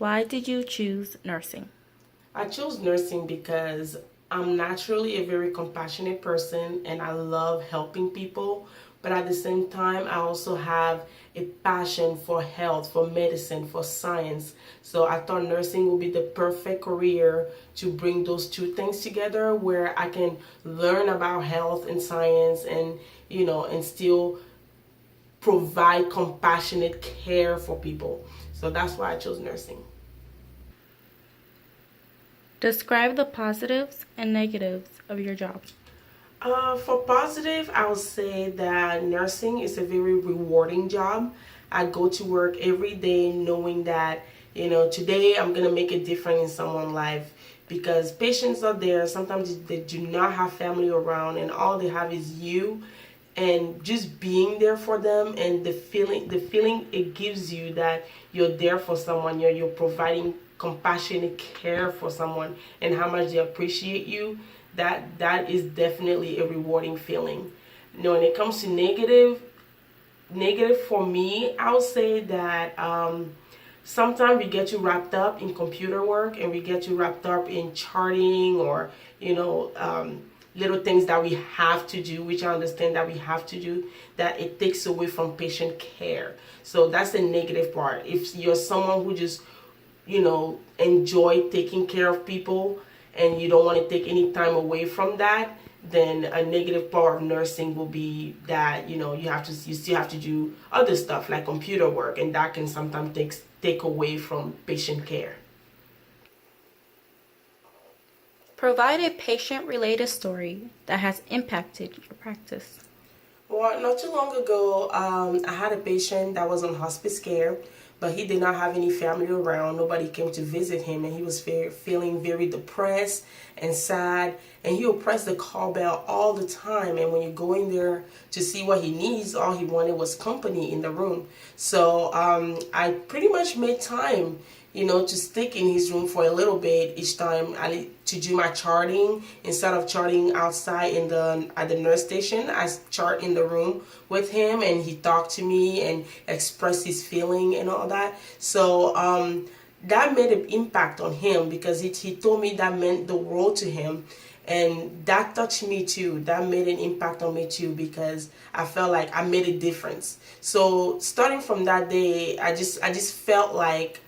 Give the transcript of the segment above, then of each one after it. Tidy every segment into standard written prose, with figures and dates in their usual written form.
Why did you choose nursing? I chose nursing because I'm naturally a very compassionate person and I love helping people. But at the same time, I also have a passion for health, for medicine, for science. So I thought nursing would be the perfect career to bring those two things together where I can learn about health and science and still provide compassionate care for people. So that's why I chose nursing. Describe the positives and negatives of your job. For positive, I would say that nursing is a very rewarding job. I go to work every day knowing that, today I'm going to make a difference in someone's life because patients are there. Sometimes they do not have family around and all they have is you, and just being there for them and the feeling it gives you that you're there for someone, you're providing compassionate care for someone and how much they appreciate you, that is definitely a rewarding feeling. When it comes to negative for me, I would say that sometimes we get too wrapped up in computer work and we get too wrapped up in charting or little things that we have to do, which I understand that we have to do, that it takes away from patient care. So that's the negative part. If you're someone who just enjoy taking care of people and you don't want to take any time away from that, then a negative part of nursing will be that you still have to do other stuff like computer work, and that can sometimes take away from patient care. Provide a patient-related story that has impacted your practice. Well, not too long ago, I had a patient that was on hospice care, but he did not have any family around. Nobody came to visit him, and he was feeling very depressed and sad. And he would press the call bell all the time. And when you go in there to see what he needs, all he wanted was company in the room. So I pretty much made time, to stick in his room for a little bit each time to do my charting. Instead of charting outside at the nurse station, I chart in the room with him, and he talked to me and expressed his feeling and all that. So that made an impact on him because he told me that meant the world to him. And that touched me too. That made an impact on me too because I felt like I made a difference. So starting from that day, I just felt like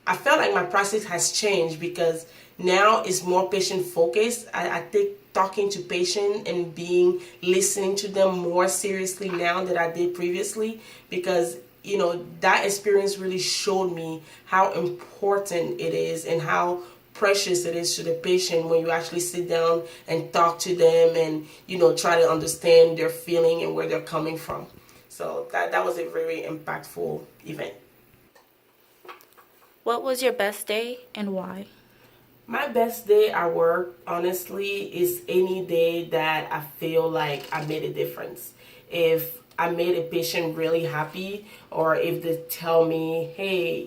my practice has changed because now it's more patient focused. I take talking to patients and listening to them more seriously now than I did previously because that experience really showed me how important it is and how precious it is to the patient when you actually sit down and talk to them and try to understand their feeling and where they're coming from. So that was a very impactful event. What was your best day and why? My best day at work, honestly, is any day that I feel like I made a difference. If I made a patient really happy, or if they tell me, hey,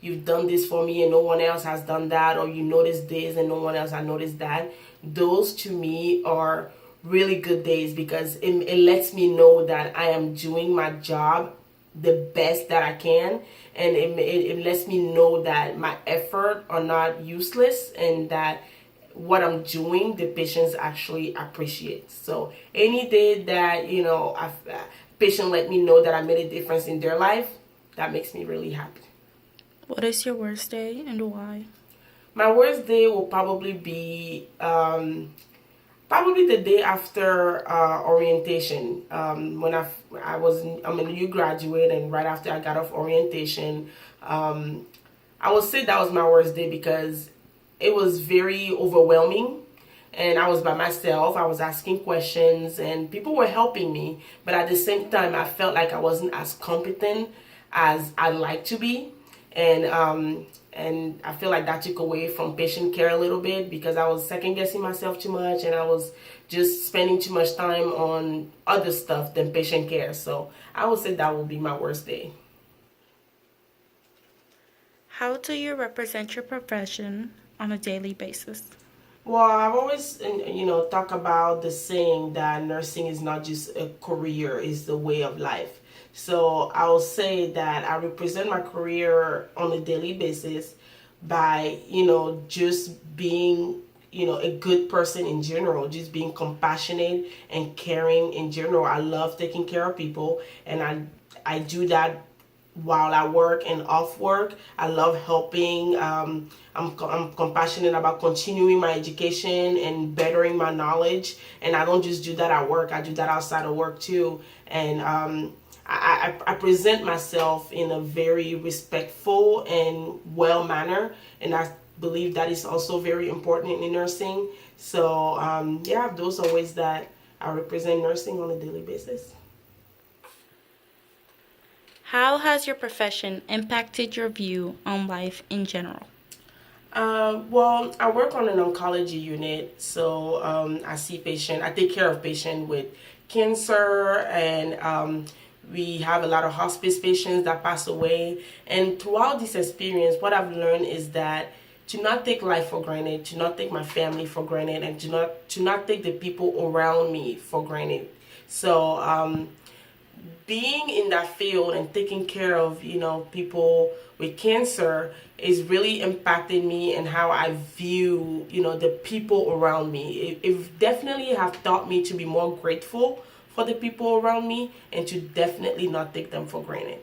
you've done this for me and no one else has done that, or you noticed this and no one else has noticed that, those to me are really good days because it lets me know that I am doing my job the best that I can, and it lets me know that my effort are not useless and that what I'm doing the patients actually appreciate. So any day that patient let me know that I made a difference in their life, that makes me really happy. What is your worst day and why? My worst day will probably be probably the day after orientation. When I'm a new graduate, and right after I got off orientation, I would say that was my worst day because it was very overwhelming. And I was by myself. I was asking questions, and people were helping me. But at the same time, I felt like I wasn't as competent as I'd like to be, and I feel like that took away from patient care a little bit because I was second guessing myself too much and I was just spending too much time on other stuff than patient care. So I would say that would be my worst day. How do you represent your profession on a daily basis? Well, I've always, talk about the saying that nursing is not just a career, it's the way of life. So I'll say that I represent my career on a daily basis by, just being, a good person in general, just being compassionate and caring in general. I love taking care of people, and I do that while I work and off work. I love helping. I'm compassionate about continuing my education and bettering my knowledge. And I don't just do that at work, I do that outside of work too. And I present myself in a very respectful and well manner. And I believe that is also very important in nursing. So, yeah, those are ways that I represent nursing on a daily basis. How has your profession impacted your view on life in general? Well, I work on an oncology unit, so I take care of patients with cancer, and we have a lot of hospice patients that pass away. And throughout this experience, what I've learned is that to not take life for granted, to not take my family for granted, and to not take the people around me for granted. So being in that field and taking care of people with cancer is really impacted me and how I view the people around me. It definitely have taught me to be more grateful for the people around me and to definitely not take them for granted.